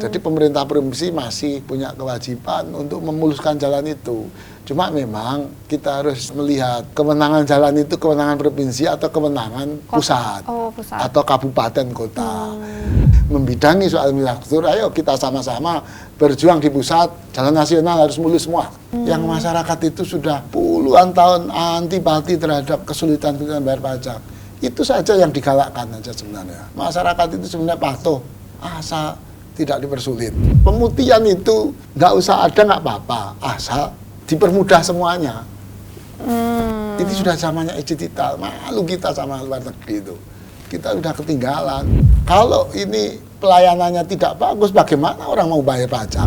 Jadi pemerintah provinsi masih punya kewajiban untuk memuluskan jalan itu. Cuma memang kita harus melihat kewenangan jalan itu kewenangan provinsi atau kewenangan pusat, atau kabupaten kota. Membidangi soal infrastruktur, ayo kita sama-sama berjuang di pusat, jalan nasional harus mulus semua. Yang masyarakat itu sudah puluhan tahun antipati terhadap kesulitan bayar pajak. Itu saja yang digalakkan aja sebenarnya. Masyarakat itu sebenarnya patuh, asal tidak dipersulit. Pemutihan itu nggak usah ada nggak apa-apa, asal dipermudah semuanya. Ini sudah zamannya digital, malu kita sama luar negeri itu. Kita sudah ketinggalan. Kalau ini pelayanannya tidak bagus, bagaimana orang mau bayar pajak?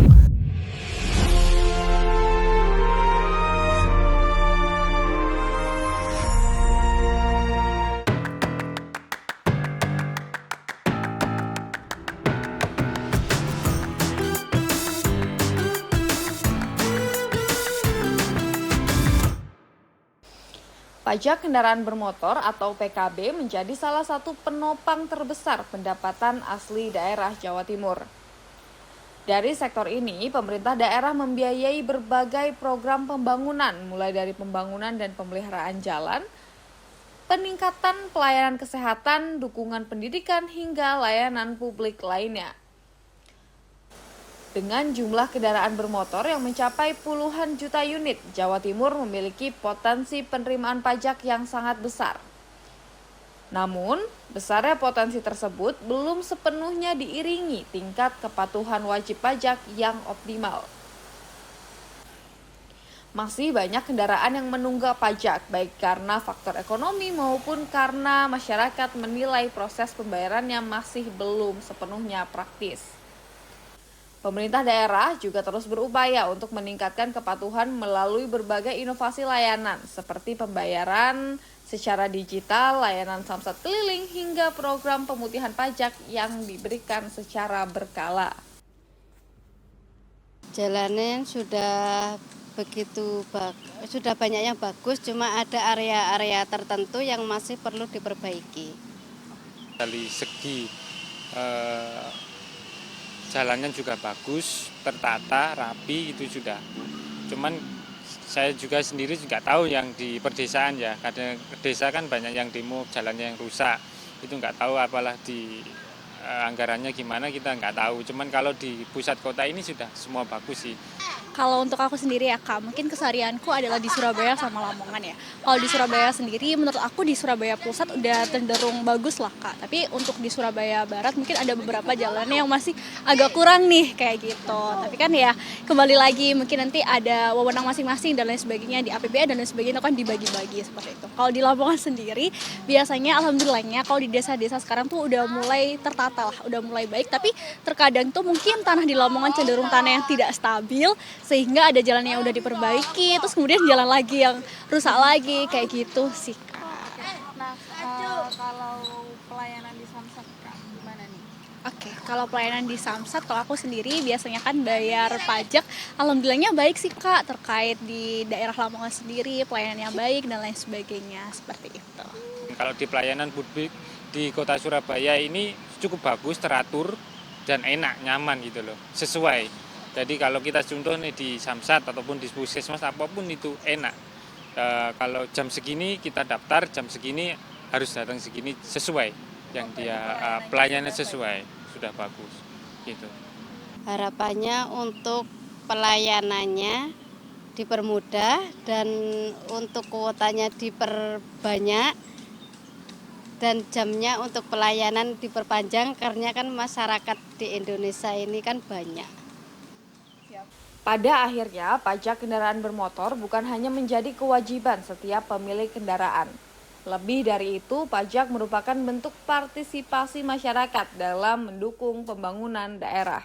Pajak kendaraan bermotor atau PKB menjadi salah satu penopang terbesar pendapatan asli daerah Jawa Timur. Dari sektor ini, pemerintah daerah membiayai berbagai program pembangunan, mulai dari pembangunan dan pemeliharaan jalan, peningkatan pelayanan kesehatan, dukungan pendidikan, hingga layanan publik lainnya. Dengan jumlah kendaraan bermotor yang mencapai puluhan juta unit, Jawa Timur memiliki potensi penerimaan pajak yang sangat besar. Namun, besarnya potensi tersebut belum sepenuhnya diiringi tingkat kepatuhan wajib pajak yang optimal. Masih banyak kendaraan yang menunggak pajak, baik karena faktor ekonomi maupun karena masyarakat menilai proses pembayarannya masih belum sepenuhnya praktis. Pemerintah daerah juga terus berupaya untuk meningkatkan kepatuhan melalui berbagai inovasi layanan seperti pembayaran secara digital, layanan samsat keliling, hingga program pemutihan pajak yang diberikan secara berkala. Jalannya sudah banyak yang bagus, cuma ada area-area tertentu yang masih perlu diperbaiki. Dari segi jalannya juga bagus, tertata, rapi, itu sudah. Cuman saya juga sendiri juga tahu yang di perdesaan ya, kadang desa kan banyak yang demo jalannya yang rusak, itu nggak tahu apalah di anggarannya gimana kita nggak tahu. Cuman kalau di pusat kota ini sudah semua bagus sih. Kalau untuk aku sendiri ya Kak, mungkin keseharianku adalah di Surabaya sama Lamongan ya. Kalau di Surabaya sendiri, menurut aku di Surabaya Pusat udah cenderung bagus lah Kak. Tapi untuk di Surabaya Barat mungkin ada beberapa jalannya yang masih agak kurang nih kayak gitu. Tapi kan ya kembali lagi mungkin nanti ada wewenang masing-masing dan lain sebagainya di APBN dan lain sebagainya kan dibagi-bagi seperti itu. Kalau di Lamongan sendiri biasanya alhamdulillahnya kalau di desa-desa sekarang tuh udah mulai tertata lah, udah mulai baik. Tapi terkadang tuh mungkin tanah di Lamongan cenderung tanah yang tidak stabil, sehingga ada jalan yang udah diperbaiki, terus kemudian jalan lagi yang rusak lagi, kayak gitu sih Kak. Nah, kalau pelayanan di Samsat Kak, gimana nih? Oke, kalau pelayanan di Samsat, kalau aku sendiri biasanya kan bayar pajak, alhamdulillahnya baik sih Kak, terkait di daerah Lamongan sendiri, pelayanannya baik dan lain sebagainya, seperti itu. Kalau di pelayanan publik di kota Surabaya ini cukup bagus, teratur, dan enak, nyaman gitu loh, sesuai. Jadi kalau kita contoh nih di Samsat ataupun di puskesmas apapun itu enak. Kalau jam segini kita daftar, jam segini harus datang segini sesuai yang dia pelayanannya sesuai, sudah bagus gitu. Harapannya untuk pelayanannya dipermudah dan untuk kuotanya diperbanyak dan jamnya untuk pelayanan diperpanjang karena kan masyarakat di Indonesia ini kan banyak. Pada akhirnya, pajak kendaraan bermotor bukan hanya menjadi kewajiban setiap pemilik kendaraan. Lebih dari itu, pajak merupakan bentuk partisipasi masyarakat dalam mendukung pembangunan daerah.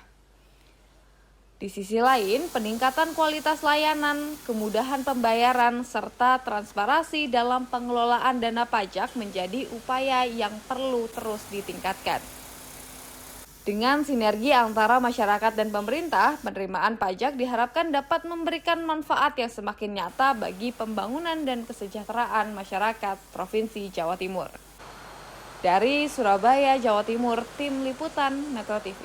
Di sisi lain, peningkatan kualitas layanan, kemudahan pembayaran, serta transparansi dalam pengelolaan dana pajak menjadi upaya yang perlu terus ditingkatkan. Dengan sinergi antara masyarakat dan pemerintah, penerimaan pajak diharapkan dapat memberikan manfaat yang semakin nyata bagi pembangunan dan kesejahteraan masyarakat Provinsi Jawa Timur. Dari Surabaya, Jawa Timur, Tim Liputan Metro TV.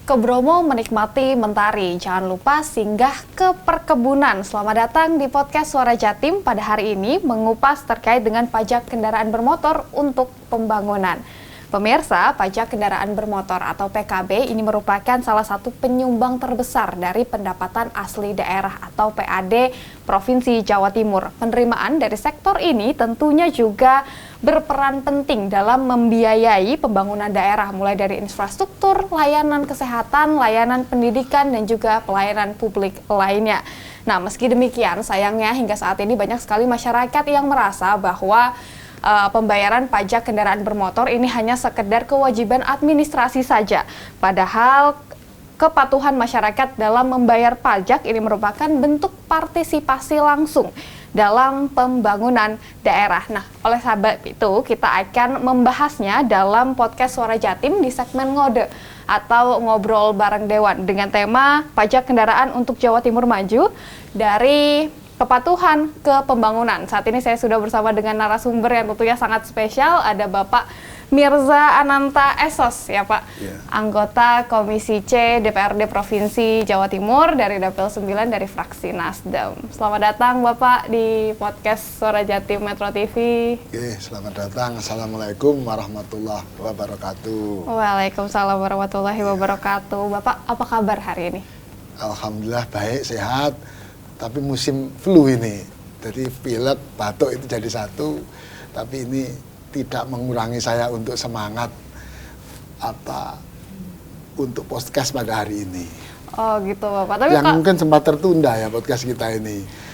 ke Bromo menikmati mentari. Jangan lupa singgah ke perkebunan. Selamat datang di podcast Suara Jatim. Pada hari ini mengupas terkait dengan pajak kendaraan bermotor untuk pembangunan. Pemirsa, pajak kendaraan bermotor atau PKB ini merupakan salah satu penyumbang terbesar dari pendapatan asli daerah atau PAD Provinsi Jawa Timur. Penerimaan dari sektor ini tentunya juga berperan penting dalam membiayai pembangunan daerah, mulai dari infrastruktur, layanan kesehatan, layanan pendidikan, dan juga pelayanan publik lainnya. Nah, meski demikian, sayangnya hingga saat ini banyak sekali masyarakat yang merasa bahwa pembayaran pajak kendaraan bermotor ini hanya sekedar kewajiban administrasi saja. Padahal kepatuhan masyarakat dalam membayar pajak ini merupakan bentuk partisipasi langsung dalam pembangunan daerah. Nah, oleh sebab itu kita akan membahasnya dalam podcast Suara Jatim di segmen Ngode atau Ngobrol Bareng Dewan dengan tema pajak kendaraan untuk Jawa Timur Maju dari kepatuhan ke pembangunan. Saat ini saya sudah bersama dengan narasumber yang tentunya sangat spesial. Ada Bapak Mirza Ananta Esos, ya Pak, anggota Komisi C DPRD Provinsi Jawa Timur dari Dapil 9 dari fraksi Nasdem. Selamat datang Bapak di podcast Suara Jatim Metro TV. Oke, selamat datang. Assalamualaikum warahmatullahi wabarakatuh. Waalaikumsalam warahmatullahi wabarakatuh. Bapak, apa kabar hari ini? Alhamdulillah baik, sehat. Tapi musim flu ini, jadi pilek, batuk itu jadi satu. Tapi ini tidak mengurangi saya untuk semangat untuk podcast pada hari ini. Oh gitu Bapak. Tapi yang mungkin sempat tertunda ya podcast kita ini.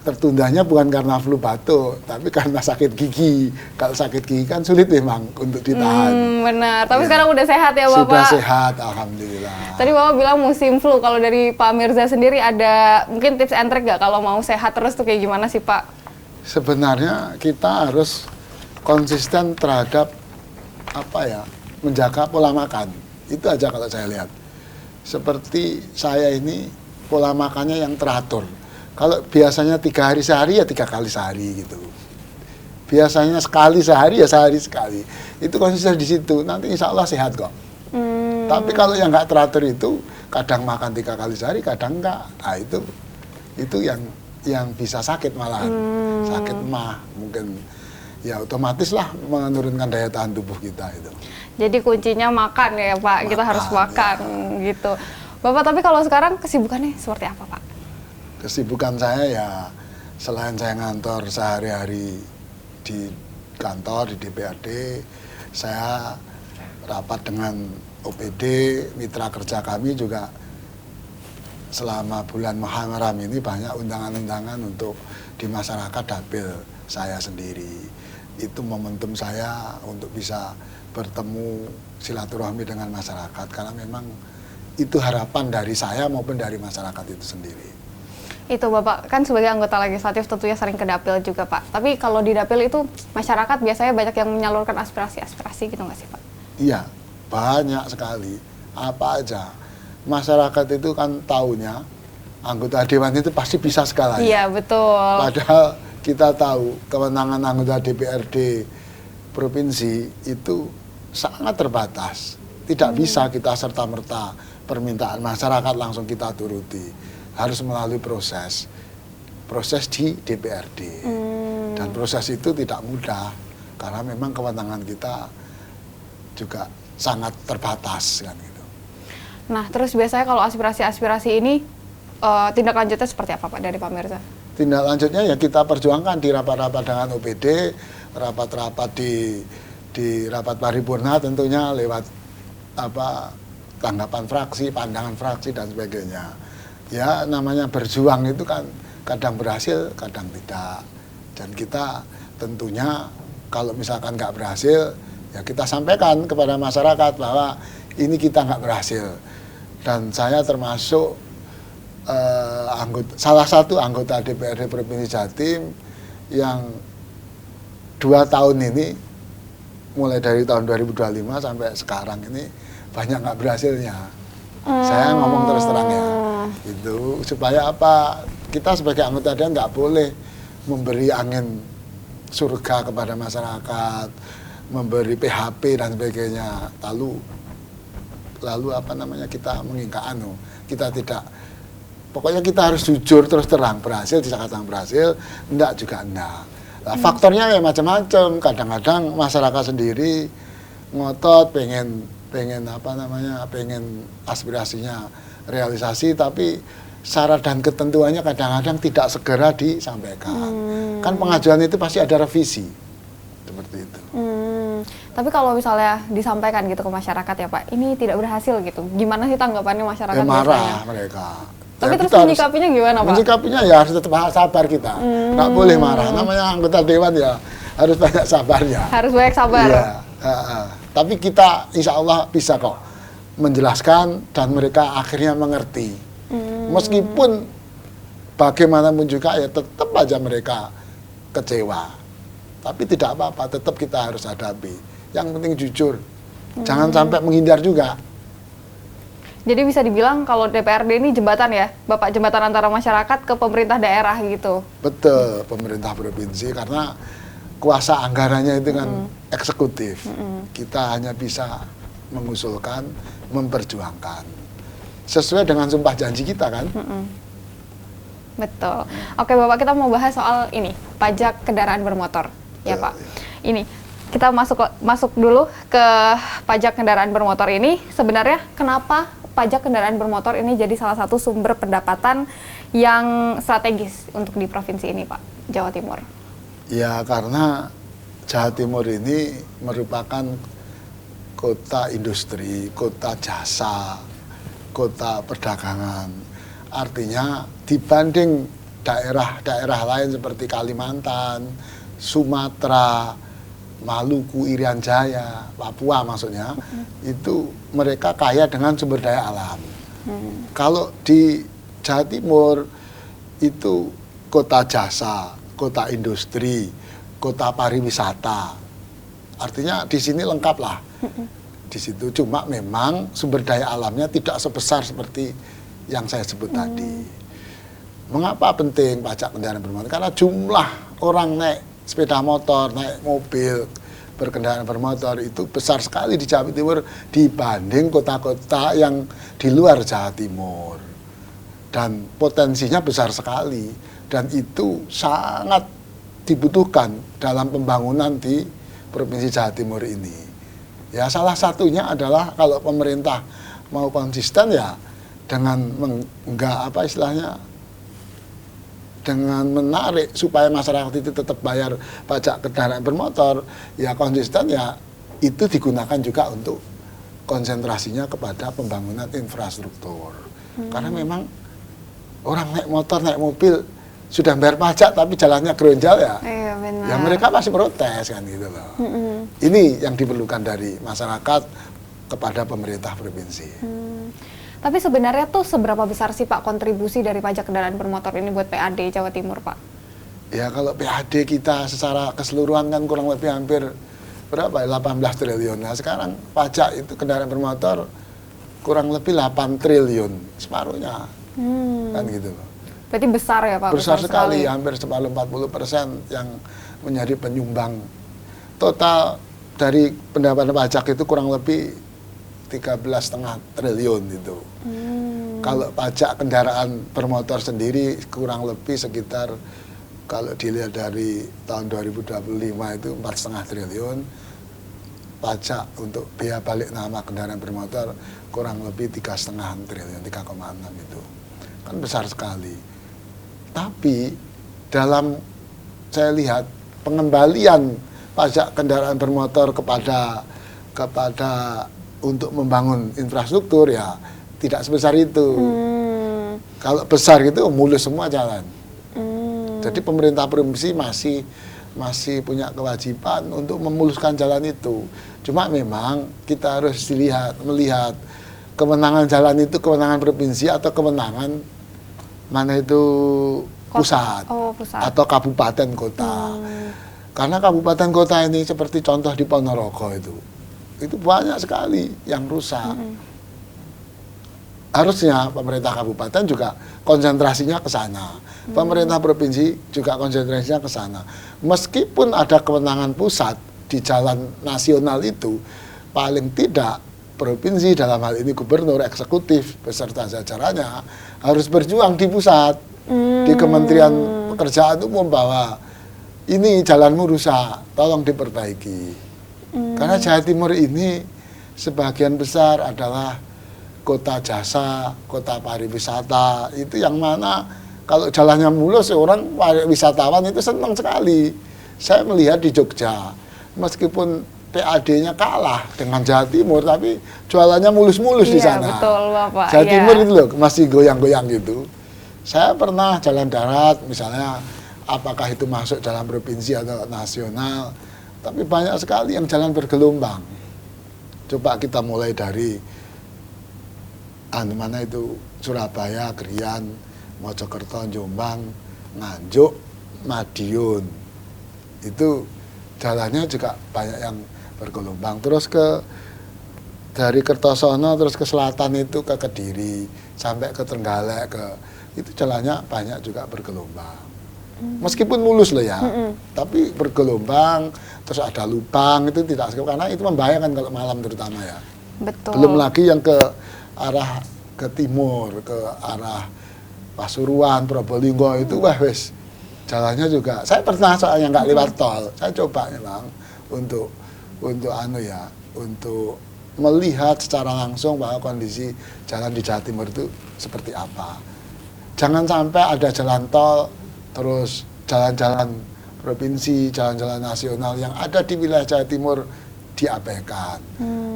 Tertundanya bukan karena flu batuk, tapi karena sakit gigi. Kalau sakit gigi kan sulit memang untuk ditahan. Benar, tapi sekarang udah sehat ya Bapak? Sudah sehat, alhamdulillah. Tadi Bapak bilang musim flu, kalau dari Pak Mirza sendiri ada mungkin tips and trick nggak kalau mau sehat terus tuh kayak gimana sih Pak? Sebenarnya kita harus konsisten terhadap menjaga pola makan. Itu aja kalau saya lihat. Seperti saya ini pola makannya yang teratur. Kalau biasanya 3 hari sehari ya 3 kali sehari gitu. Biasanya sekali sehari ya sehari sekali. Itu konsisten di situ. Nanti insya Allah sehat kok. Tapi kalau yang nggak teratur itu kadang makan 3 kali sehari, kadang enggak. Nah itu yang bisa sakit malahan. Sakit mah mungkin ya otomatis lah menurunkan daya tahan tubuh kita itu. Jadi kuncinya makan ya Pak. Kita harus makan gitu. Bapak, tapi kalau sekarang kesibukannya seperti apa Pak? Kesibukan saya ya selain saya ngantor sehari-hari di kantor di DPRD, saya rapat dengan OPD, mitra kerja kami juga selama bulan Muharram ini banyak undangan-undangan untuk di masyarakat dapil saya sendiri. Itu momentum saya untuk bisa bertemu silaturahmi dengan masyarakat karena memang itu harapan dari saya maupun dari masyarakat itu sendiri. Itu Bapak kan sebagai anggota legislatif tentunya sering ke dapil juga Pak. Tapi kalau di dapil itu masyarakat biasanya banyak yang menyalurkan aspirasi-aspirasi gitu nggak sih Pak? Iya, banyak sekali. Apa aja. Masyarakat itu kan taunya anggota dewan itu pasti bisa segalanya. Iya, betul. Padahal kita tahu kewenangan anggota DPRD provinsi itu sangat terbatas. Tidak bisa kita serta-merta permintaan masyarakat langsung kita turuti. Harus melalui proses di DPRD. Dan proses itu tidak mudah karena memang kewenangan kita juga sangat terbatas kan gitu. Nah, terus biasanya kalau aspirasi-aspirasi ini tindak lanjutnya seperti apa Pak dari Pak Mirza? Tindak lanjutnya ya kita perjuangkan di rapat-rapat dengan OPD, rapat-rapat di rapat paripurna tentunya lewat tanggapan fraksi, pandangan fraksi dan sebagainya. Ya namanya berjuang itu kan kadang berhasil, kadang tidak. Dan kita tentunya kalau misalkan nggak berhasil, ya kita sampaikan kepada masyarakat bahwa ini kita nggak berhasil. Dan saya termasuk salah satu anggota DPRD Provinsi Jatim yang 2 tahun ini, mulai dari tahun 2025 sampai sekarang ini banyak nggak berhasilnya. Saya ngomong terus terang ya. Itu supaya apa? Kita sebagai anggota dewan nggak boleh memberi angin surga kepada masyarakat, memberi PHP dan sebagainya. Lalu lalu kita mengingat kita tidak, pokoknya kita harus jujur terus terang, berhasil dikatakan berhasil, enggak juga enggak. Nah, faktornya ya macam-macam. Kadang-kadang masyarakat sendiri ngotot pengen aspirasinya realisasi, tapi syarat dan ketentuannya kadang-kadang tidak segera disampaikan. Kan pengajuan itu pasti ada revisi seperti itu. Tapi kalau misalnya disampaikan gitu ke masyarakat ya Pak, ini tidak berhasil gitu, gimana sih tanggapannya masyarakat? Ya marah biasanya? mereka. Tapi Ya, terus kita menyikapinya gimana Pak? Menyikapinya ya harus tetap sabar kita, nggak boleh marah. Namanya anggota dewan ya harus banyak sabarnya. Harus banyak sabar. Iya, tapi kita insya Allah bisa kok menjelaskan dan mereka akhirnya mengerti. Meskipun bagaimanapun juga ya tetap aja mereka kecewa. Tapi tidak apa-apa, tetap kita harus hadapi. Yang penting jujur, jangan sampai menghindar juga. Jadi bisa dibilang kalau DPRD ini jembatan ya, Bapak, jembatan antara masyarakat ke pemerintah daerah gitu. Betul, pemerintah provinsi karena kuasa anggarannya itu kan eksekutif. Kita hanya bisa mengusulkan, memperjuangkan. Sesuai dengan sumpah janji kita kan. Betul. Oke Bapak, kita mau bahas soal ini, pajak kendaraan bermotor. Ya Pak, ini kita masuk dulu ke pajak kendaraan bermotor ini. Sebenarnya kenapa pajak kendaraan bermotor ini jadi salah satu sumber pendapatan yang strategis untuk di provinsi ini Pak, Jawa Timur? Ya karena Jawa Timur ini merupakan kota industri, kota jasa, kota perdagangan. Artinya dibanding daerah-daerah lain seperti Kalimantan, Sumatera, Maluku, Irian Jaya, Papua maksudnya, itu mereka kaya dengan sumber daya alam. Kalau di Jawa Timur itu kota jasa, kota industri, kota pariwisata. Artinya di sini lengkap lah. Di situ cuma memang sumber daya alamnya tidak sebesar seperti yang saya sebut tadi. Mengapa penting pajak kendaraan bermotor? Karena jumlah orang naik sepeda motor, naik mobil, berkendaraan bermotor itu besar sekali di Jawa Timur dibanding kota-kota yang di luar Jawa Timur. Dan potensinya besar sekali. Dan itu sangat dibutuhkan dalam pembangunan di Provinsi Jawa Timur ini. Ya salah satunya adalah kalau pemerintah mau konsisten ya dengan dengan menarik supaya masyarakat itu tetap bayar pajak kendaraan bermotor, ya konsisten ya itu digunakan juga untuk konsentrasinya kepada pembangunan infrastruktur. Karena memang orang naik motor, naik mobil sudah bayar pajak tapi jalannya geronjal ya. Iya, benar. Ya mereka pasti protes kan gitu loh. Ini yang diperlukan dari masyarakat kepada pemerintah provinsi. Tapi sebenarnya tuh seberapa besar sih Pak kontribusi dari pajak kendaraan bermotor ini buat PAD Jawa Timur Pak? Ya kalau PAD kita secara keseluruhan kan kurang lebih hampir berapa? 18 triliun. Nah sekarang pajak itu kendaraan bermotor kurang lebih 8 triliun, separuhnya. Kan gitu loh. Berarti besar ya Pak? Besar sekali, hampir separuh 40% yang menjadi penyumbang. Total dari pendapatan pajak itu kurang lebih 13,5 triliun itu. Kalau pajak kendaraan bermotor sendiri kurang lebih sekitar, kalau dilihat dari tahun 2025 itu 4,5 triliun. Pajak untuk biaya balik nama kendaraan bermotor kurang lebih 3,5 triliun, 3,6 itu. Kan besar sekali. Tapi dalam saya lihat pengembalian pajak kendaraan bermotor kepada untuk membangun infrastruktur ya tidak sebesar itu. Kalau besar gitu mulus semua jalan. Jadi pemerintah provinsi masih punya kewajiban untuk memuluskan jalan itu. Cuma memang kita harus melihat kewenangan jalan itu kewenangan provinsi atau kewenangan mana itu pusat, pusat atau kabupaten kota. Karena kabupaten kota ini seperti contoh di Ponorogo itu banyak sekali yang rusak. Harusnya pemerintah kabupaten juga konsentrasinya ke sana. Pemerintah provinsi juga konsentrasinya ke sana. Meskipun ada kewenangan pusat di jalan nasional itu, paling tidak provinsi, dalam hal ini gubernur, eksekutif beserta jajarannya harus berjuang di pusat, di Kementerian Pekerjaan Umum bahwa ini jalanmu rusak, tolong diperbaiki. Karena Jawa Timur ini sebagian besar adalah kota jasa, kota pariwisata, itu yang mana kalau jalannya mulus orang wisatawan itu senang sekali. Saya melihat di Jogja, meskipun PAD-nya kalah dengan Jawa Timur, tapi jualannya mulus-mulus di sana. Betul, Bapak. Jawa Timur itu loh, masih goyang-goyang gitu. Saya pernah jalan darat, misalnya apakah itu masuk dalam provinsi atau nasional, tapi banyak sekali yang jalan bergelombang. Coba kita mulai dari mana itu Surabaya, Krian, Mojokerto, Jombang, Nganjuk, Madiun. Itu jalannya juga banyak yang bergelombang. Terus dari Kertosono terus ke selatan itu ke Kediri sampai ke Trenggalek itu jalannya banyak juga bergelombang. Meskipun mulus loh ya, tapi bergelombang, terus ada lubang, itu tidak karena itu membahayakan kalau malam terutama ya. Betul. Belum lagi yang ke arah ke timur, ke arah Pasuruan, Probolinggo itu wah wes jalannya juga. Saya pernah soalnya nggak lewat tol, saya coba memang untuk melihat secara langsung bahwa kondisi jalan di Jawa Timur itu seperti apa. Jangan sampai ada jalan tol, terus jalan-jalan provinsi, jalan-jalan nasional yang ada di wilayah Jawa Timur diabaikan.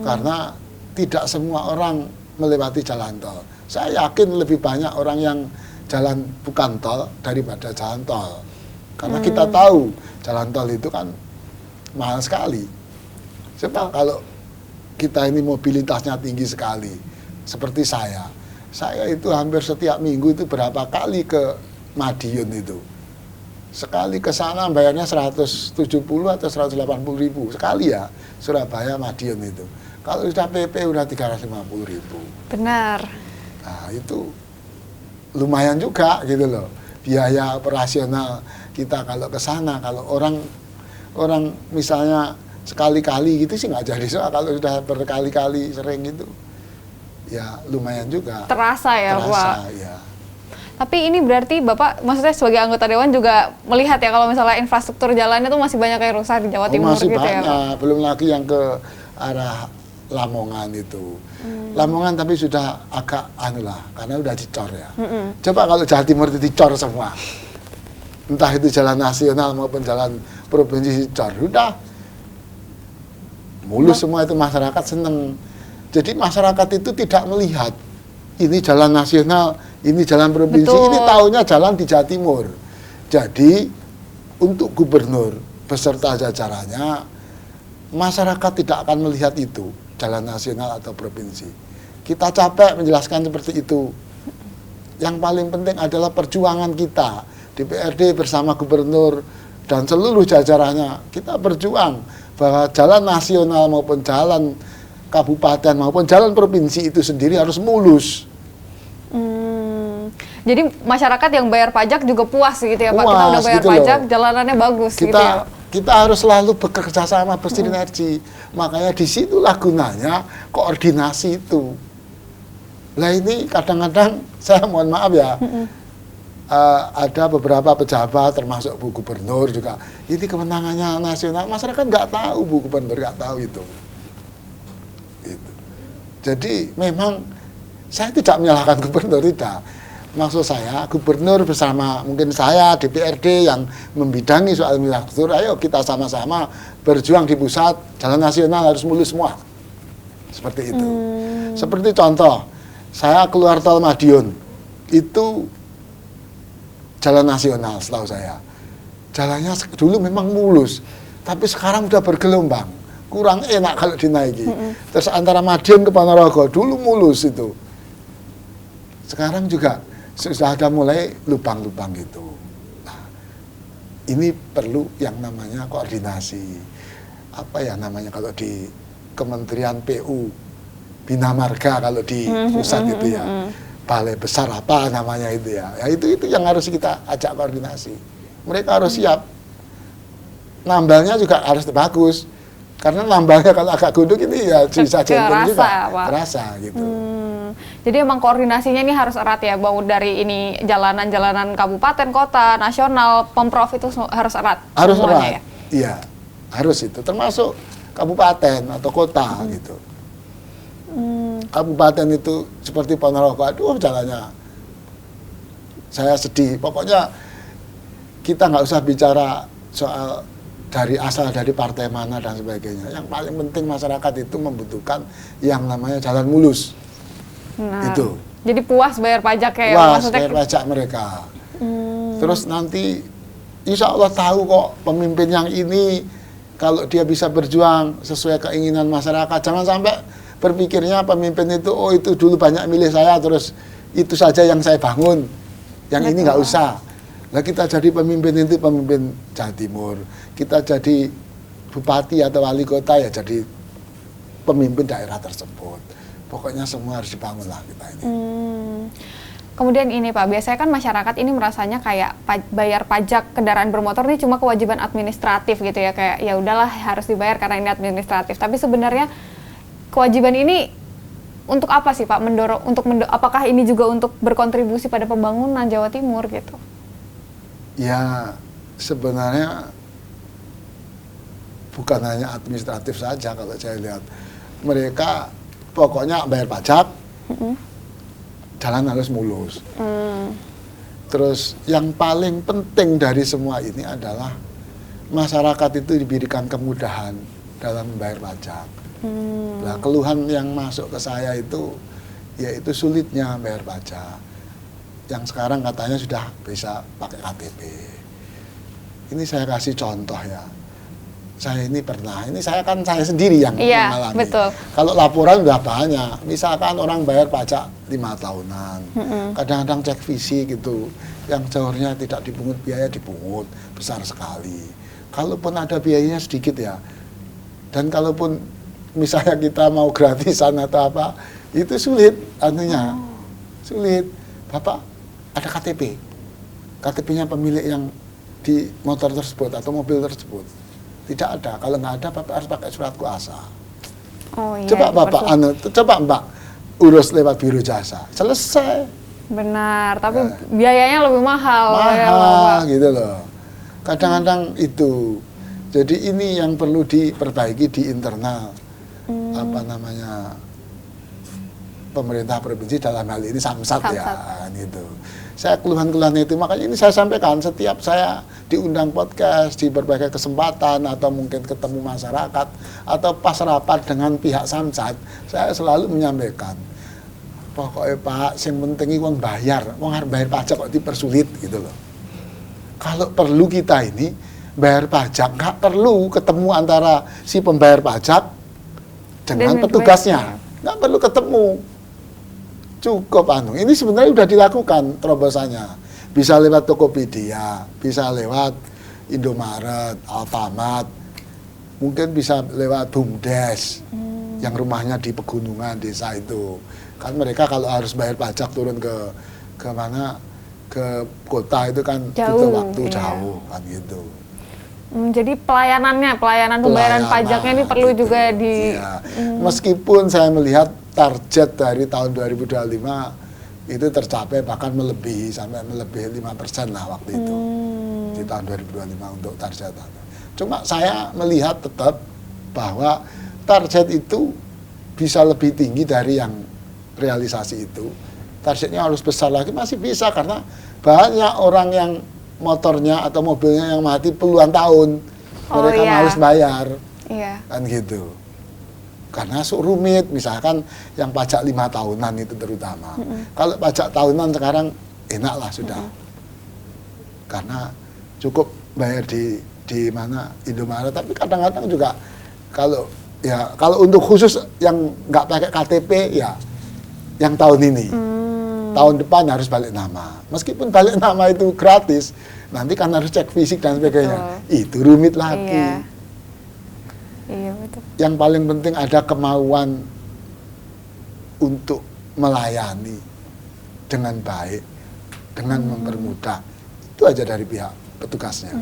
Karena tidak semua orang melewati jalan tol. Saya yakin lebih banyak orang yang jalan bukan tol daripada jalan tol. Karena kita tahu jalan tol itu kan mahal sekali. Sebab kalau kita ini mobilitasnya tinggi sekali, seperti saya itu hampir setiap minggu itu berapa kali ke Madiun itu. Sekali ke sana bayarnya 170 atau 180 ribu sekali ya, Surabaya Madiun itu. Kalau sudah PP udah 350 ribu. Benar. Nah itu lumayan juga gitu loh, biaya operasional kita kalau ke sana. Kalau orang misalnya sekali-kali gitu sih nggak jadi soal, kalau sudah berkali-kali sering gitu ya lumayan juga. Terasa ya, Pak. Ya. Tapi ini berarti Bapak, maksudnya sebagai anggota Dewan juga melihat ya kalau misalnya infrastruktur jalannya tuh masih banyak yang rusak di Jawa Timur masih gitu banyak, ya, Pak? belum lagi yang ke arah Lamongan itu. Lamongan tapi sudah agak karena udah dicor ya. Coba kalau Jawa Timur itu dicor semua. Entah itu jalan nasional maupun jalan provinsi dicor, udah mulus semua itu, masyarakat seneng. Jadi masyarakat itu tidak melihat ini jalan nasional, ini jalan provinsi, Betul. ini taunya jalan di Jawa Timur. Jadi untuk gubernur beserta jajarannya, masyarakat tidak akan melihat itu jalan nasional atau provinsi. Kita capek menjelaskan seperti itu. Yang paling penting adalah perjuangan kita DPRD bersama gubernur dan seluruh jajarannya. Kita berjuang bahwa jalan nasional maupun jalan kabupaten maupun jalan provinsi itu sendiri harus mulus. Jadi masyarakat yang bayar pajak juga puas gitu ya, Pak. Kita Puas, udah bayar gitu pajak, loh. jalanannya bagus gitu ya. Kita harus selalu bekerja sama, bersinergi. Makanya disitulah gunanya koordinasi itu. Nah ini kadang-kadang saya mohon maaf ya, ada beberapa pejabat termasuk Bu Gubernur juga, ini kewenangannya nasional, masyarakat nggak tahu, Bu Gubernur nggak tahu itu. Gitu. Jadi memang saya tidak menyalahkan gubernur, tidak. Maksud saya, gubernur bersama mungkin saya, DPRD yang membidangi soal infrastruktur, ayo kita sama-sama berjuang di pusat, jalan nasional harus mulus semua. Seperti itu. Seperti contoh, saya keluar tol Madiun, itu jalan nasional setahu saya. Jalannya dulu memang mulus, tapi sekarang udah bergelombang. Kurang enak kalau dinaiki. Terus antara Madiun ke Ponorogo, dulu mulus itu. Sekarang juga sudah ada mulai lubang-lubang gitu. Nah, ini perlu yang namanya koordinasi. Apa ya namanya kalau di Kementerian PU, Bina Marga kalau di pusat itu ya. Balai besar apa namanya itu ya. Ya itu yang harus kita ajak koordinasi. Mereka harus siap. Nambalnya juga harus bagus. Karena lambangnya kalau agak gunduk ini ya bisa jantung juga Pak. terasa gitu. Jadi emang koordinasinya ini harus erat ya, Bang, dari ini jalanan-jalanan kabupaten, kota, nasional, Pemprov itu harus erat. Harus semuanya erat, ya? iya harus itu. Termasuk kabupaten atau kota gitu. Kabupaten itu seperti Ponorogo, aduh jalannya saya sedih. Pokoknya kita nggak usah bicara soal dari asal dari partai mana dan sebagainya. Yang paling penting masyarakat itu membutuhkan yang namanya jalan mulus. Nah, Itu. jadi puas bayar pajak ya? Puas Maksudnya bayar pajak mereka. Terus nanti insya Allah tahu kok pemimpin yang ini kalau dia bisa berjuang sesuai keinginan masyarakat. Jangan sampai berpikirnya pemimpin itu, oh itu dulu banyak milih saya terus itu saja yang saya bangun. Yang ini nggak usah. Nah kita jadi pemimpin itu pemimpin Jawa Timur, kita jadi bupati atau wali kota ya jadi pemimpin daerah tersebut. Pokoknya semua harus dibangun lah kita ini. Kemudian ini Pak, biasanya kan masyarakat ini merasanya kayak bayar pajak kendaraan bermotor ini cuma kewajiban administratif gitu ya, kayak ya udahlah harus dibayar karena ini administratif. Tapi sebenarnya kewajiban ini untuk apa sih Pak? Apakah ini juga untuk berkontribusi pada pembangunan Jawa Timur gitu? Ya sebenarnya bukan hanya administratif saja kalau saya lihat. Mereka pokoknya bayar pajak, jalan harus mulus. Terus yang paling penting dari semua ini adalah masyarakat itu diberikan kemudahan dalam membayar pajak. Nah, keluhan yang masuk ke saya itu yaitu sulitnya bayar pajak. Yang sekarang katanya sudah bisa pakai KTP. Ini saya kasih contoh ya. Saya ini pernah, ini saya sendiri yang mengalami. Betul. Kalau laporan udah banyak, misalkan orang bayar pajak 5 tahunan, kadang-kadang cek fisik gitu, yang seharusnya tidak dipungut biaya dipungut besar sekali. Kalaupun ada biayanya sedikit ya, dan kalaupun misalnya kita mau gratisan atau apa, itu sulit, sulit. Bapak ada KTP, KTP-nya pemilik yang di motor tersebut atau mobil tersebut. Tidak ada. Kalau nggak ada, Bapak harus pakai surat kuasa. Oh, iya, Coba Bapak, coba Mbak urus lewat biro jasa, selesai. Benar, tapi biayanya lebih mahal. Mahal gitu loh. Kadang-kadang itu. Jadi ini yang perlu diperbaiki di internal pemerintah provinsi, dalam hal ini Samsat ya gitu. Saya keluhan-keluhan itu, makanya ini saya sampaikan setiap saya diundang podcast di berbagai kesempatan atau mungkin ketemu masyarakat atau pas rapat dengan pihak Samsat, saya selalu menyampaikan pokoknya Pak, yang penting uang bayar, uang harus bayar pajak kok dipersulit gitu loh. Kalau perlu kita ini bayar pajak, nggak perlu ketemu antara si pembayar pajak dengan petugasnya, nggak perlu ketemu. Cukup ini sebenarnya sudah dilakukan terobosannya. Bisa lewat Tokopedia, bisa lewat Indomaret, Alfamart, mungkin bisa lewat BUMDes yang rumahnya di pegunungan desa itu. Kan mereka kalau harus bayar pajak turun ke mana, ke kota itu kan butuh waktu jauh kan gitu. Jadi pelayanan pembayaran pajaknya ini perlu gitu. Juga di Meskipun saya melihat target dari tahun 2025 itu tercapai, bahkan melebihi sampai melebihi 5% lah waktu itu di tahun 2025 untuk target. Cuma saya melihat tetap bahwa target itu bisa lebih tinggi dari yang realisasi itu. Targetnya harus besar lagi, masih bisa karena banyak orang yang motornya atau mobilnya yang mati puluhan tahun, mereka harus bayar, kan gitu. Karena rumit, misalkan yang pajak 5 tahunan itu terutama. Kalau pajak tahunan sekarang enak lah sudah, karena cukup bayar di mana Indomaret. Tapi kadang-kadang juga kalau untuk khusus yang nggak pakai KTP ya, yang tahun ini. Tahun depan harus balik nama. Meskipun balik nama itu gratis, nanti kan harus cek fisik dan sebagainya. Itu rumit lagi. Iya, betul. Yang paling penting ada kemauan untuk melayani dengan baik, dengan mempermudah. Itu aja dari pihak petugasnya.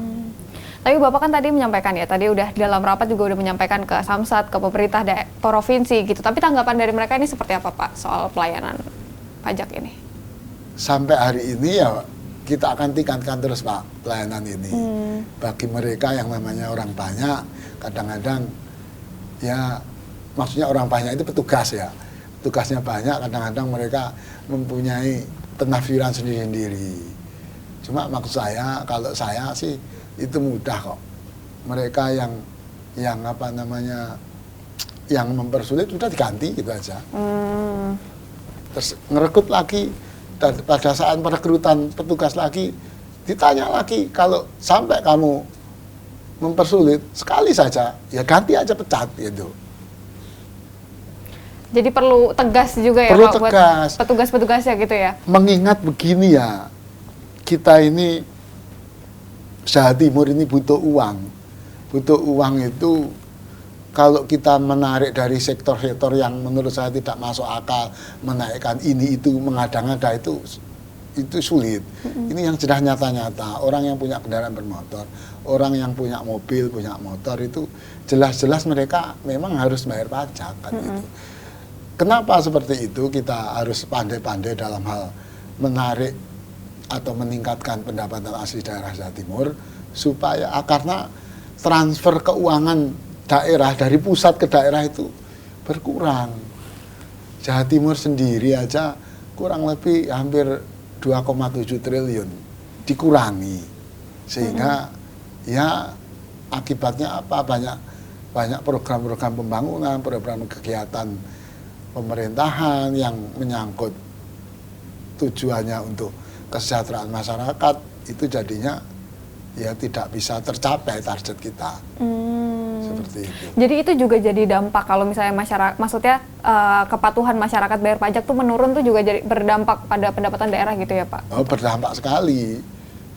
Tapi Bapak kan tadi menyampaikan ya, tadi udah dalam rapat juga udah menyampaikan ke Samsat, ke pemerintah provinsi gitu. Tapi tanggapan dari mereka ini seperti apa Pak soal pelayanan pajak ini? Sampai hari ini ya kita akan tingkatkan terus Pak pelayanan ini. Bagi mereka yang namanya orang banyak, kadang-kadang ya maksudnya orang banyak itu petugas ya. Tugasnya banyak, kadang-kadang mereka mempunyai penafsiran sendiri-sendiri. Cuma maksud saya, kalau saya sih itu mudah kok. Mereka yang apa namanya, yang mempersulit sudah diganti gitu aja. Terus ngerekrut lagi, dan pada saat perekrutan petugas lagi, ditanya lagi, kalau sampai kamu mempersulit sekali saja, ya ganti aja, pecat gitu. Jadi perlu tegas juga ya Perlu Pak buat tegas. petugas-petugasnya gitu ya? Mengingat begini ya, kita ini Jawa Timur ini butuh uang. Butuh uang itu kalau kita menarik dari sektor-sektor yang menurut saya tidak masuk akal, menaikkan ini itu mengada-ngada itu sulit. Ini yang sudah nyata-nyata. Orang yang punya kendaraan bermotor, orang yang punya mobil, punya motor itu jelas-jelas mereka memang harus bayar pajak kan gitu. Kenapa seperti itu? Kita harus pandai-pandai dalam hal menarik atau meningkatkan pendapatan asli daerah Jawa Timur supaya karena transfer keuangan daerah dari pusat ke daerah itu berkurang. Jawa Timur sendiri aja kurang lebih hampir 2,7 triliun dikurangi, sehingga ya akibatnya apa, banyak program-program pembangunan, program kegiatan pemerintahan yang menyangkut tujuannya untuk kesejahteraan masyarakat itu jadinya ya tidak bisa tercapai target kita. Seperti itu. Jadi itu juga jadi dampak kalau misalnya masyarakat, maksudnya kepatuhan masyarakat bayar pajak tuh menurun tuh juga jadi berdampak pada pendapatan daerah gitu ya Pak? Oh, berdampak sekali.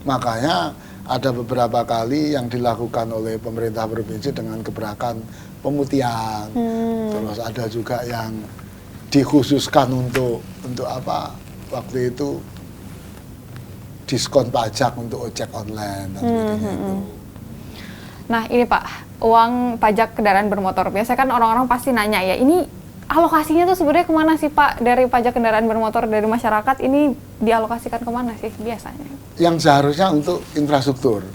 Makanya ada beberapa kali yang dilakukan oleh pemerintah provinsi dengan gebrakan pemutihan. Terus ada juga yang dikhususkan untuk apa waktu itu diskon pajak untuk ojek online dan sebagainya itu. Nah ini Pak, uang pajak kendaraan bermotor, biasanya kan orang-orang pasti nanya ya, ini alokasinya tuh sebenarnya kemana sih Pak dari pajak kendaraan bermotor dari masyarakat, ini dialokasikan kemana sih biasanya? Yang seharusnya untuk infrastruktur,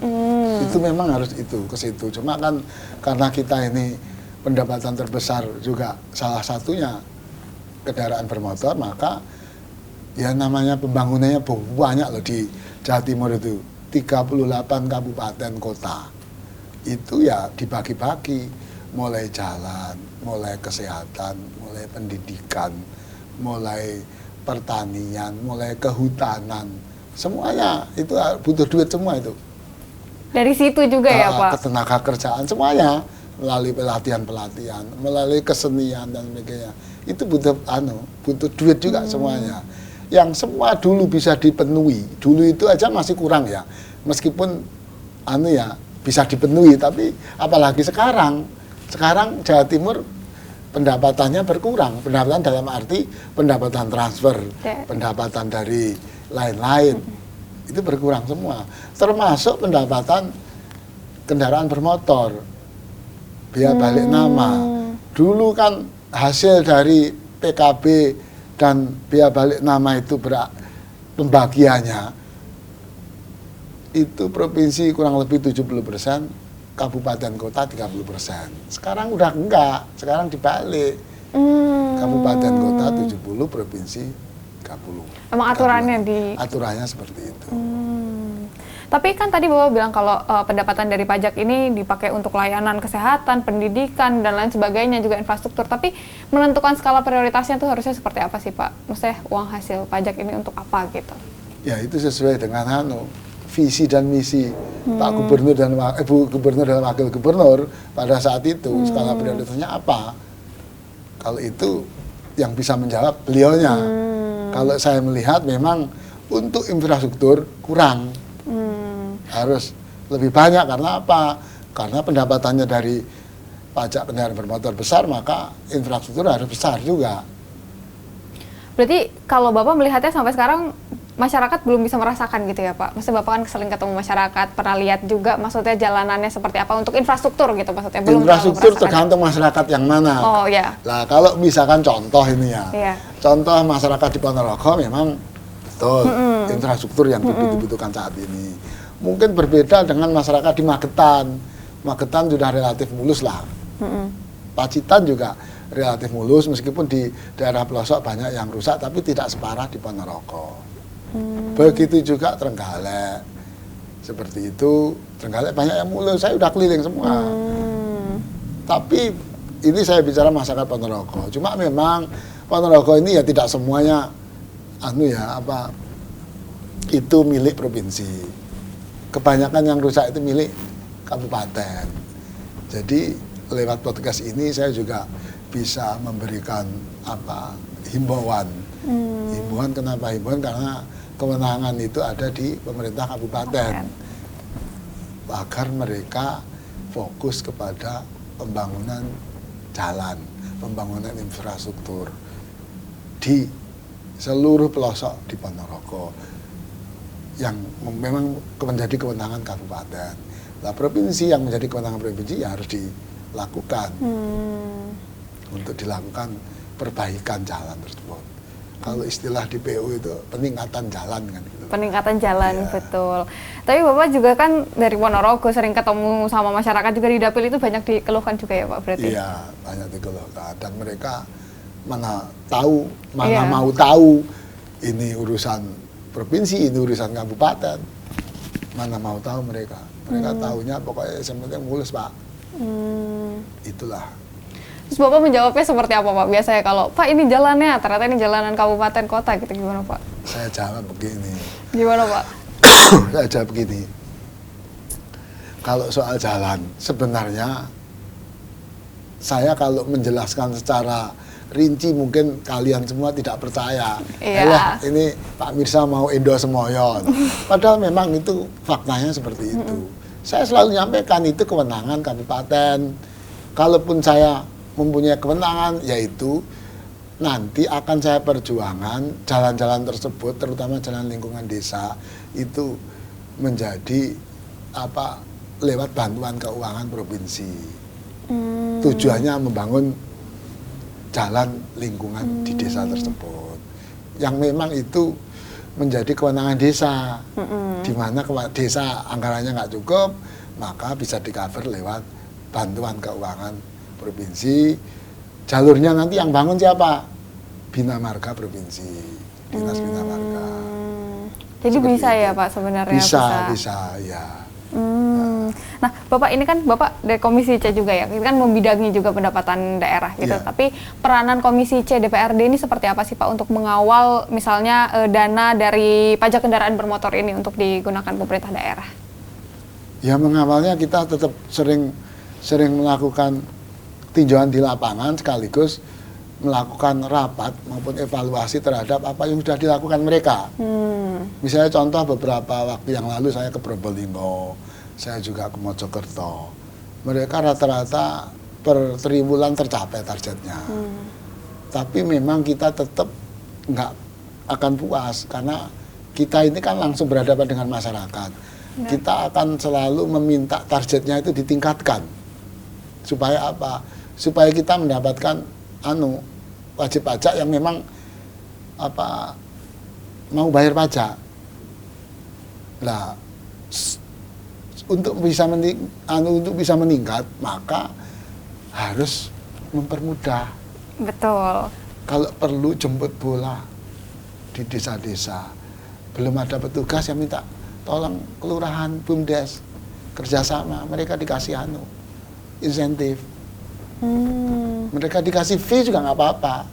itu memang harus itu ke situ. Cuma kan karena kita ini pendapatan terbesar juga salah satunya kendaraan bermotor, maka ya namanya pembangunannya banyak loh di Jawa Timur itu. 38 kabupaten kota itu ya dibagi-bagi, mulai jalan, mulai kesehatan, mulai pendidikan, mulai pertanian, mulai kehutanan, semuanya itu butuh duit semua itu. Dari situ juga ya Pak? Ketenaga kerjaan semuanya, melalui pelatihan-pelatihan, melalui kesenian dan sebagainya. Itu butuh duit juga semuanya. Yang semua dulu bisa dipenuhi. Dulu itu aja masih kurang ya. Meskipun bisa dipenuhi, tapi apalagi sekarang. Sekarang Jawa Timur pendapatannya berkurang. Pendapatan dalam arti pendapatan transfer, pendapatan dari lain-lain. Itu berkurang semua. Termasuk pendapatan kendaraan bermotor. Biaya balik nama. Dulu kan hasil dari PKB dan biaya balik nama itu pembagiannya itu provinsi kurang lebih 70%, kabupaten kota 30%. Sekarang udah enggak, sekarang dibalik. Kabupaten kota 70, provinsi 30. Emang aturannya aturannya seperti itu. Tapi kan tadi Bapak bilang kalau pendapatan dari pajak ini dipakai untuk layanan kesehatan, pendidikan, dan lain sebagainya, juga infrastruktur. Tapi menentukan skala prioritasnya tuh harusnya seperti apa sih Pak? Maksudnya uang hasil pajak ini untuk apa gitu? Ya itu sesuai dengan visi dan misi Pak Gubernur dan Ibu Gubernur dan Wakil Gubernur pada saat itu. Skala prioritasnya apa? Kalau itu yang bisa menjawab beliaunya. Kalau saya melihat memang untuk infrastruktur kurang. Harus lebih banyak, karena apa? Karena pendapatannya dari pajak kendaraan bermotor besar, maka infrastruktur harus besar juga. Berarti kalau Bapak melihatnya sampai sekarang masyarakat belum bisa merasakan gitu ya Pak? Maksudnya Bapak kan sering ketemu masyarakat, pernah lihat juga maksudnya jalanannya seperti apa untuk infrastruktur gitu maksudnya? Belum infrastruktur tergantung masyarakat yang mana. Oh ya. Lah kalau misalkan contoh ini ya, Iya. contoh masyarakat di Ponorogo memang betul infrastruktur yang dibutuhkan saat ini. Mungkin berbeda dengan masyarakat di Magetan. Magetan sudah relatif mulus lah. Pacitan juga relatif mulus meskipun di daerah pelosok banyak yang rusak tapi tidak separah di Ponorogo. Begitu juga Trenggalek. Seperti itu, Trenggalek banyak yang mulus. Saya udah keliling semua. Tapi ini saya bicara masyarakat Ponorogo. Cuma memang Ponorogo ini ya tidak semuanya itu milik provinsi. Kebanyakan yang rusak itu milik kabupaten. Jadi lewat podcast ini saya juga bisa memberikan himbauan. Himbauan kenapa himbauan? Karena kewenangan itu ada di pemerintah kabupaten. Agar mereka fokus kepada pembangunan jalan, pembangunan infrastruktur di seluruh pelosok di Ponorogo yang memang menjadi kewenangan kabupaten. Nah, provinsi yang menjadi kewenangan provinsi ya harus dilakukan untuk dilakukan perbaikan jalan tersebut. Kalau istilah di PU itu peningkatan jalan kan gitu. Peningkatan jalan, betul. Tapi Bapak juga kan dari Ponorogo sering ketemu sama masyarakat juga di dapil itu banyak dikeluhkan juga ya Pak berarti? Iya, banyak dikeluhkan dan mereka mana mau tahu ini urusan provinsi, ini urusan kabupaten. Mana mau tahu mereka. Mereka tahunya pokoknya yang penting mulus Pak. Itulah. Terus Bapak menjawabnya seperti apa Pak? Biasanya kalau, Pak ini jalannya, ternyata ini jalanan kabupaten kota gitu, gimana Pak? Saya jawab begini. Gimana Pak? Saya jawab begini. Kalau soal jalan, sebenarnya saya kalau menjelaskan secara rinci mungkin kalian semua tidak percaya. Alah, ini Pak Mirsa mau Endo Semoyon. Padahal memang itu faktanya seperti itu. Saya selalu nyampaikan itu kewenangan kabupaten. Kalaupun saya mempunyai kewenangan, yaitu nanti akan saya perjuangan jalan-jalan tersebut, terutama jalan lingkungan desa itu menjadi lewat bantuan keuangan provinsi. Tujuannya membangun jalan lingkungan di desa tersebut, yang memang itu menjadi kewenangan desa, di mana desa anggarannya nggak cukup, maka bisa di-cover lewat bantuan keuangan provinsi. Jalurnya nanti yang bangun siapa? Bina Marga provinsi, Dinas Bina Marga. Jadi seperti bisa itu. Ya Pak sebenarnya? Bisa ya. Nah Bapak ini kan Bapak dari Komisi C juga ya, kan membidangi juga pendapatan daerah gitu. Tapi peranan Komisi C DPRD ini seperti apa sih Pak untuk mengawal misalnya dana dari pajak kendaraan bermotor ini untuk digunakan pemerintah daerah? Ya mengawalnya kita tetap sering melakukan tinjauan di lapangan sekaligus melakukan rapat maupun evaluasi terhadap apa yang sudah dilakukan mereka. Misalnya contoh beberapa waktu yang lalu saya ke Probolinggo, saya juga ke Mojokerto. Mereka rata-rata per triwulan tercapai targetnya. Tapi memang kita tetap nggak akan puas karena kita ini kan langsung berhadapan dengan masyarakat. Kita akan selalu meminta targetnya itu ditingkatkan. Supaya apa? Supaya kita mendapatkan wajib pajak yang memang mau bayar pajak. Nah, untuk bisa meningkat maka harus mempermudah. Betul. Kalau perlu jemput bola di desa-desa, belum ada petugas yang minta tolong kelurahan, BUMDes kerjasama, mereka dikasih insentif. Mereka dikasih fee juga nggak apa-apa.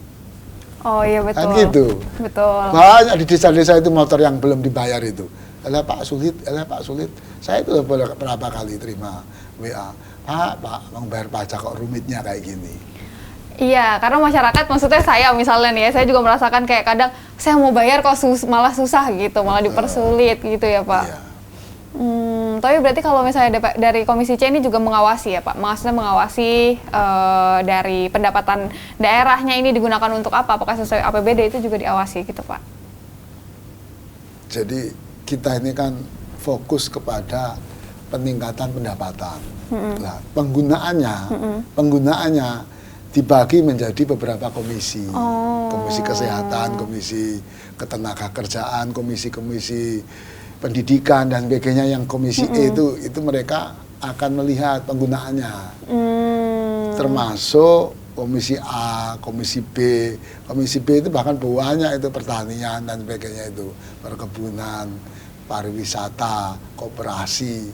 Oh iya betul. Kan gitu. Betul. Banyak di desa-desa itu motor yang belum dibayar itu. Pak sulit. Saya itu berapa kali terima WA. Pak mau bayar pajak kok rumitnya kayak gini. Iya, karena masyarakat maksudnya saya misalnya nih ya, saya juga merasakan kayak kadang saya mau bayar kok malah susah gitu, malah dipersulit gitu ya Pak. Iya. Tapi berarti kalau misalnya dari Komisi C ini juga mengawasi ya Pak, maksudnya mengawasi dari pendapatan daerahnya ini digunakan untuk apa, apakah sesuai APBD itu juga diawasi gitu Pak? Jadi kita ini kan fokus kepada peningkatan pendapatan. Nah, penggunaannya dibagi menjadi beberapa komisi. Komisi kesehatan, komisi ketenagakerjaan, komisi pendidikan dan sebagainya. Yang komisi E itu mereka akan melihat penggunaannya. Termasuk komisi A, komisi B. Komisi B itu bahkan banyak, itu pertanian dan sebagainya, itu perkebunan, pariwisata, koperasi.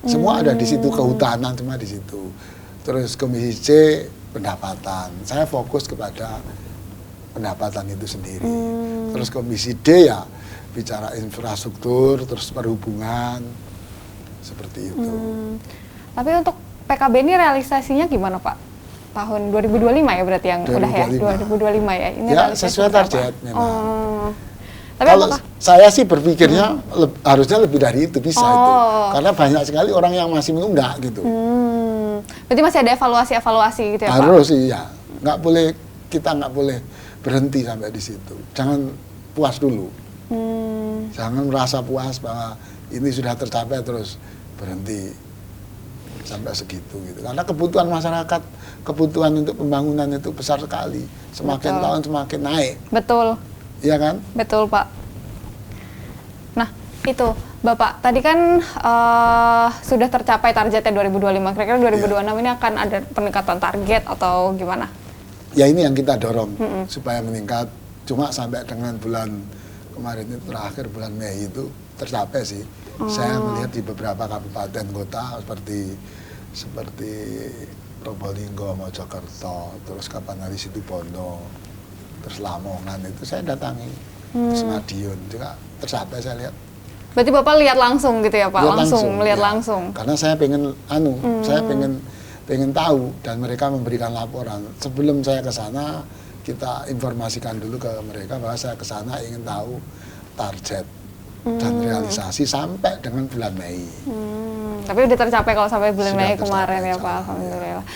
Semua ada di situ, kehutanan semua di situ. Terus komisi C pendapatan. Saya fokus kepada pendapatan itu sendiri. Terus komisi D ya bicara infrastruktur, terus perhubungan, seperti itu. Tapi untuk PKB ini realisasinya gimana Pak? Tahun 2025 ya berarti yang 2025. udah ya? 2025 ya? Ini Ya realisasi sesuai berapa? target memang. Tapi Kalau apakah saya sih berpikirnya harusnya lebih dari itu, bisa itu. Karena banyak sekali orang yang masih menunda gitu. berarti masih ada evaluasi gitu ya Pak? Harus iya. Kita nggak boleh berhenti sampai di situ. Jangan puas dulu. Jangan merasa puas bahwa ini sudah tercapai terus berhenti sampai segitu gitu. Karena kebutuhan masyarakat, kebutuhan untuk pembangunan itu besar sekali. Semakin Betul. tahun semakin naik. Betul. Iya kan? Betul Pak. Nah itu Bapak tadi kan sudah tercapai targetnya 2025. Kira-kira 2026 ini akan ada peningkatan target atau gimana? Ya ini yang kita dorong supaya meningkat. Cuma sampai dengan bulan kemarin itu terakhir bulan Mei itu tercapai sih. Saya melihat di beberapa kabupaten kota seperti Probolinggo, Mojokerto, terus Kapanari, Situbondo, terus Lamongan itu saya datangi. Terus Madiun juga tercapai saya lihat. Berarti Bapak lihat langsung gitu ya Pak? Lihat ya. langsung. Karena saya saya pengen tahu dan mereka memberikan laporan. Sebelum saya ke sana, kita informasikan dulu ke mereka bahwa saya ke sana ingin tahu target dan realisasi sampai dengan bulan Mei. Tapi udah tercapai kalau sampai bulan Sudah Mei kemarin ya Pak, alhamdulillah.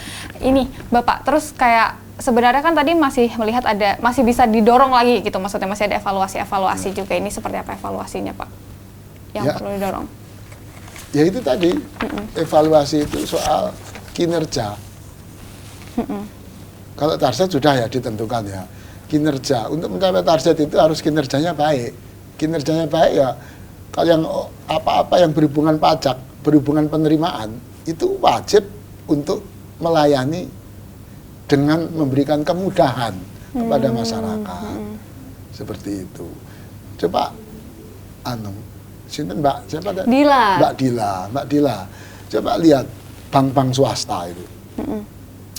Ini Bapak, terus kayak sebenarnya kan tadi masih melihat masih bisa didorong lagi gitu, maksudnya masih ada evaluasi juga. Ini seperti apa evaluasinya Pak? Yang perlu didorong? Ya itu tadi, evaluasi itu soal kinerja. Kalau target sudah ya ditentukan ya. Kinerja, untuk mencapai target itu harus kinerjanya baik. Kinerjanya baik ya, kalau yang apa-apa yang berhubungan pajak, berhubungan penerimaan, itu wajib untuk melayani dengan memberikan kemudahan kepada masyarakat. Seperti itu. Coba, Mbak, siapa tadi? Mbak Dila. Coba lihat bank-bank swasta itu.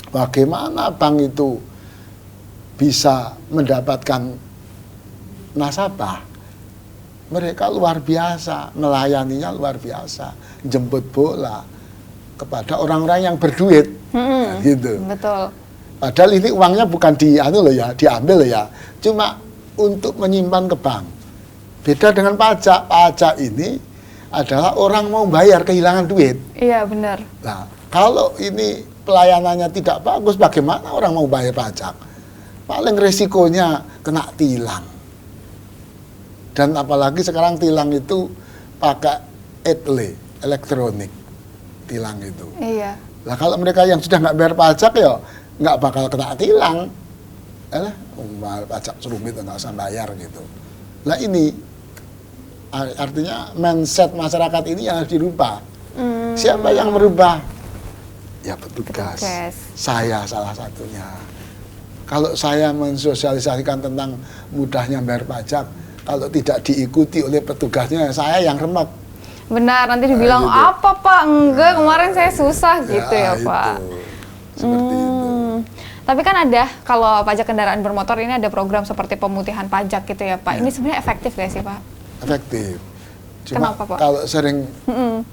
Bagaimana bank itu bisa mendapatkan nasabah? Mereka luar biasa, melayaninya luar biasa, jemput bola kepada orang-orang yang berduit, gitu. Betul. Padahal ini uangnya bukan diambil loh ya, cuma untuk menyimpan ke bank. Beda dengan pajak. Pajak ini adalah orang mau bayar kehilangan duit. Iya benar. Nah, kalau ini pelayanannya tidak bagus, bagaimana orang mau bayar pajak? Paling resikonya kena tilang. Dan apalagi sekarang tilang itu pakai elektronik, tilang itu. Iya. Nah kalau mereka yang sudah nggak bayar pajak ya nggak bakal kena tilang. Bayar pajak serumit nggak usah bayar gitu. Nah ini artinya mindset masyarakat ini yang harus dirubah. Siapa yang merubah? Ya petugas. Saya salah satunya. Kalau saya mensosialisasikan tentang mudahnya bayar pajak, kalau tidak diikuti oleh petugasnya, saya yang remek. Benar, nanti dibilang, gitu. apa Pak? Enggak, kemarin saya susah gitu ya Pak. Seperti itu. Tapi kan ada, kalau pajak kendaraan bermotor ini ada program seperti pemutihan pajak gitu ya Pak. Ini sebenarnya efektif gak sih Pak? Efektif. Cuma Kenapa, Pak? kalau sering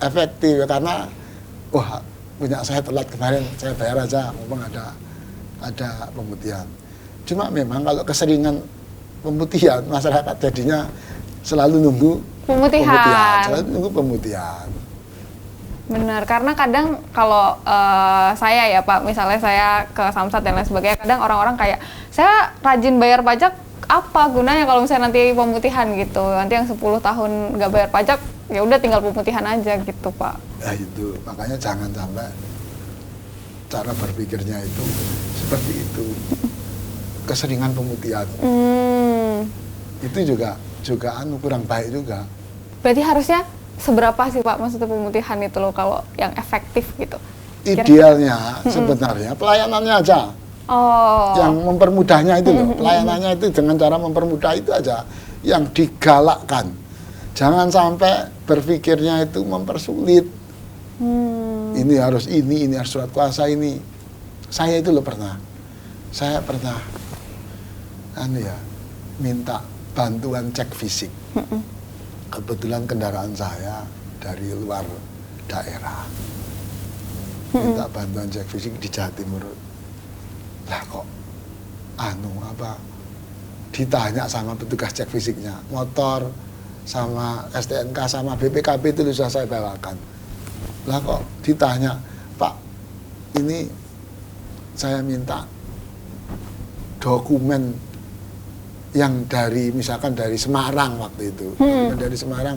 efektif, karena punya saya telat kemarin, saya bayar aja, ngomong ada pemutihan. Cuma memang kalau keseringan pemutihan, masyarakat jadinya selalu nunggu Pemutihan. Benar, karena kadang kalau saya ya Pak, misalnya saya ke Samsat dan lain sebagainya, kadang orang-orang kayak, saya rajin bayar pajak, apa gunanya kalau misalnya nanti pemutihan gitu, nanti yang 10 tahun nggak bayar pajak, ya udah tinggal pemutihan aja gitu Pak. Nah itu, makanya jangan sampai cara berpikirnya itu seperti itu. Keseringan pemutihan. Itu juga kurang baik juga. Berarti harusnya seberapa sih Pak maksudnya pemutihan itu loh kalau yang efektif gitu? Idealnya sebenarnya pelayanannya aja. Oh. Yang mempermudahnya itu loh, pelayanannya itu dengan cara mempermudah itu aja yang digalakkan. Jangan sampai berpikirnya itu mempersulit. Ini harus surat kuasa ini. Saya itu loh saya pernah minta bantuan cek fisik. Kebetulan kendaraan saya dari luar daerah. Minta bantuan cek fisik di Jawa Timur. Lah kok ditanya sama petugas cek fisiknya, motor sama STNK sama BPKB itu sudah saya bawakan. Lah kok ditanya, Pak, ini saya minta dokumen yang misalkan dari Semarang waktu itu, dokumen dari Semarang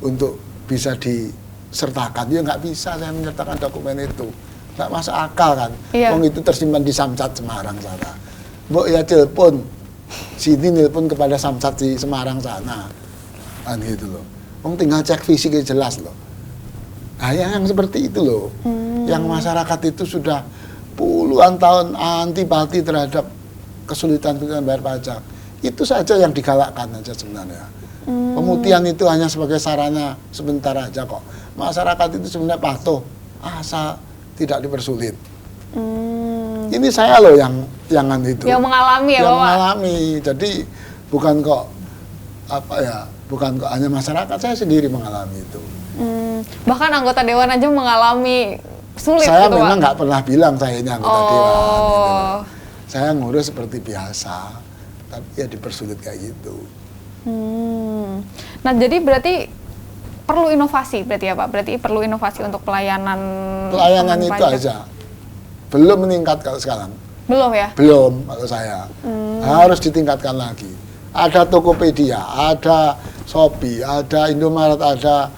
untuk bisa disertakan. Ya nggak bisa saya menyertakan dokumen itu. Nggak masuk akal kan, wong itu tersimpan di Samsat Semarang sana. Mbok ya telepon sini, telepon kepada Samsat di Semarang sana, kan gitu loh. Wong tinggal cek fisiknya jelas loh. Nah yang seperti itu loh, yang masyarakat itu sudah puluhan tahun antipati terhadap kesulitan bayar pajak. Itu saja yang digalakkan aja sebenarnya. Pemutihan itu hanya sebagai sarana sebentar aja kok. Masyarakat itu sebenarnya patuh, asal tidak dipersulit. Ini saya loh yang itu. Yang mengalami ya Pak? Yang mengalami. Jadi bukan kok hanya masyarakat, saya sendiri mengalami itu. Bahkan anggota dewan aja mengalami sulit. Saya gitu, memang Pak? nggak pernah bilang saya ini anggota dewan. Gitu. Saya ngurus seperti biasa, tapi ya dipersulit kayak gitu. Nah jadi berarti perlu inovasi berarti ya Pak? Berarti perlu inovasi untuk pelayanan itu pajak aja. Belum meningkat kalau sekarang. Belum ya? Belum kalau saya. Harus ditingkatkan lagi. Ada Tokopedia, ada Shopee, ada Indomaret, ada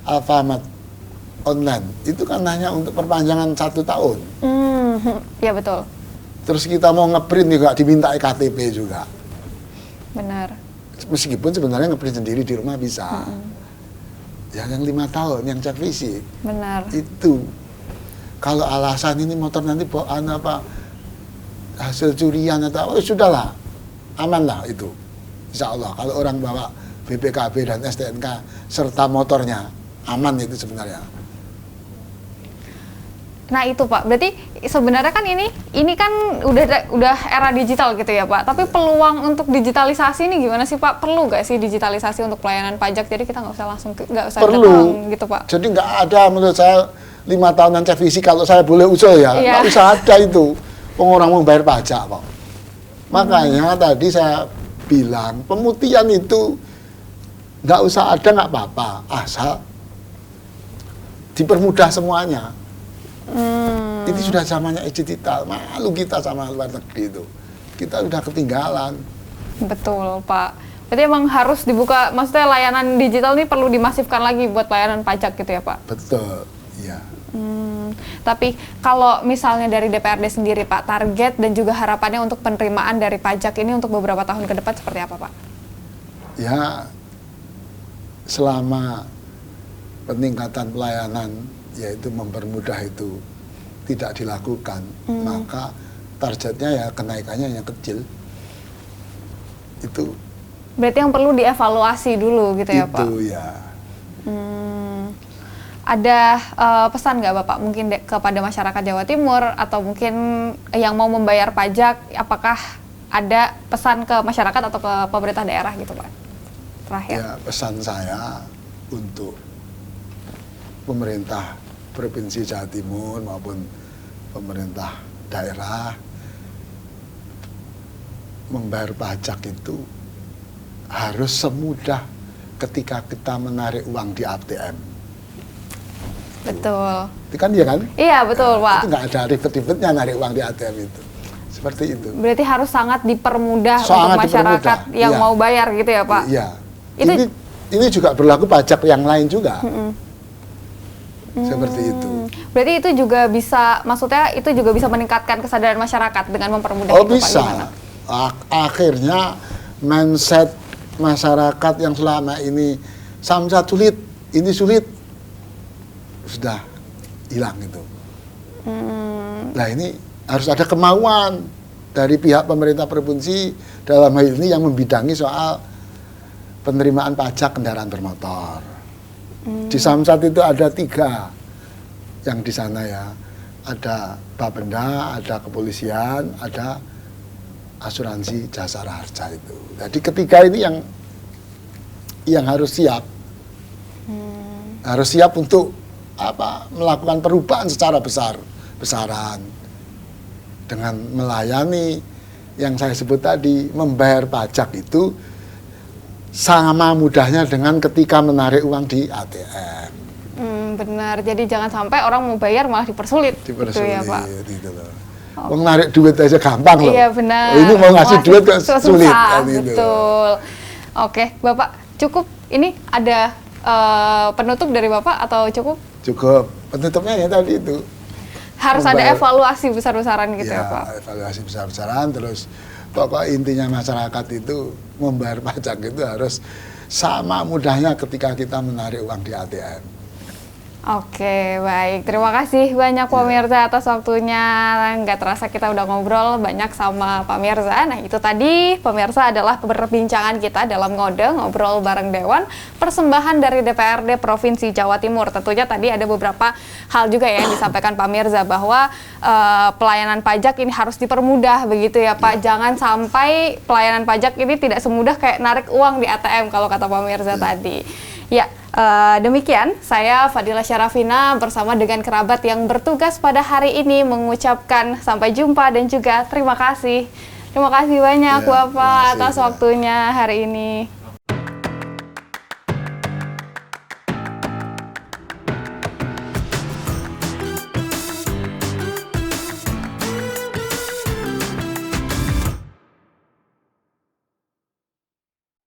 Alfamart online. Itu kan hanya untuk perpanjangan 1 tahun. Ya betul. Terus kita mau ngeprint juga diminta KTP juga. Benar. Meskipun sebenarnya ngeprint sendiri di rumah bisa. Ya yang 5 tahun yang cek fisik. Benar. Itu kalau alasan ini motor nanti bawaan hasil curian atau sudahlah, aman lah itu. Insya Allah kalau orang bawa BPKB dan STNK serta motornya aman itu sebenarnya. Nah itu Pak, berarti sebenarnya kan ini kan udah era digital gitu ya Pak. Tapi peluang untuk digitalisasi ini gimana sih Pak? Perlu nggak sih digitalisasi untuk pelayanan pajak? Jadi kita nggak usah datang gitu Pak. Jadi nggak ada menurut saya 5 tahunan cek fisik kalau saya boleh usul ya. Nggak usah ada itu. Orang mau bayar pajak Pak. Makanya tadi saya bilang pemutihan itu nggak usah ada nggak apa-apa, asal dipermudah semuanya. Ini sudah zamannya digital, malu kita sama luar negeri itu. Kita udah ketinggalan. Betul Pak. Berarti emang harus dibuka, maksudnya layanan digital ini perlu dimasifkan lagi buat layanan pajak gitu ya Pak? Betul, iya. Tapi kalau misalnya dari DPRD sendiri Pak, target dan juga harapannya untuk penerimaan dari pajak ini untuk beberapa tahun ke depan seperti apa Pak? Ya, selama peningkatan pelayanan yaitu mempermudah itu tidak dilakukan, maka targetnya ya kenaikannya yang kecil. Itu. Berarti yang perlu dievaluasi dulu gitu ya Pak? Itu ya. Ada pesan nggak Bapak mungkin kepada masyarakat Jawa Timur atau mungkin yang mau membayar pajak, apakah ada pesan ke masyarakat atau ke pemerintah daerah gitu Pak? Terakhir. Ya, pesan saya untuk pemerintah Provinsi Jawa Timur maupun pemerintah daerah, membayar pajak itu harus semudah ketika kita menarik uang di ATM. Betul. Itu kan dia kan? Iya betul Pak. Itu nggak ada ribet-ribetnya narik uang di ATM itu. Seperti itu. Berarti harus sangat dipermudah Sangat untuk masyarakat dipermudah, yang iya. mau bayar gitu ya Pak? Iya. Itu Ini juga berlaku pajak yang lain juga. Seperti itu. berarti itu juga bisa, maksudnya itu juga bisa meningkatkan kesadaran masyarakat dengan mempermudah Oh itu Pak, bisa. gimana? Akhirnya mindset masyarakat yang selama ini samsat sulit, ini sulit, sudah hilang itu. Nah ini harus ada kemauan dari pihak pemerintah provinsi dalam hal ini yang membidangi soal penerimaan pajak kendaraan bermotor. Di Samsat itu ada 3 yang di sana ya, ada Bapenda, ada kepolisian, ada asuransi Jasara Harja itu. Jadi ketiga ini yang harus siap, harus siap untuk melakukan perubahan secara besaran dengan melayani yang saya sebut tadi, membayar pajak itu sama mudahnya dengan ketika menarik uang di ATM. Benar, jadi jangan sampai orang mau bayar malah dipersulit. Gitu ya Pak? Gitu loh. Mau narik duit aja gampang loh. Iya benar. Ini mau ngasih duit kok susah, sulit. Kan gitu. Betul. Oke, Bapak cukup. Ini ada penutup dari Bapak atau cukup? Cukup. Penutupnya ya tadi itu. Harus ada evaluasi besar-besaran gitu ya Pak? Evaluasi besar-besaran, terus pokok intinya masyarakat itu membayar pajak itu harus sama mudahnya ketika kita menarik uang di ATM. Oke, baik. Terima kasih banyak Pak Mirza atas waktunya. Nggak terasa kita udah ngobrol banyak sama Pak Mirza. Nah, itu tadi pemirsa adalah perbincangan kita dalam Ngode, Ngobrol Bareng Dewan, persembahan dari DPRD Provinsi Jawa Timur. Tentunya tadi ada beberapa hal juga ya yang disampaikan Pak Mirza bahwa pelayanan pajak ini harus dipermudah begitu ya Pak. Jangan sampai pelayanan pajak ini tidak semudah kayak narik uang di ATM kalau kata Pak Mirza tadi. Ya, demikian saya Fadila Syarafina bersama dengan kerabat yang bertugas pada hari ini mengucapkan sampai jumpa dan juga terima kasih. Terima kasih banyak Bapak atas waktunya hari ini.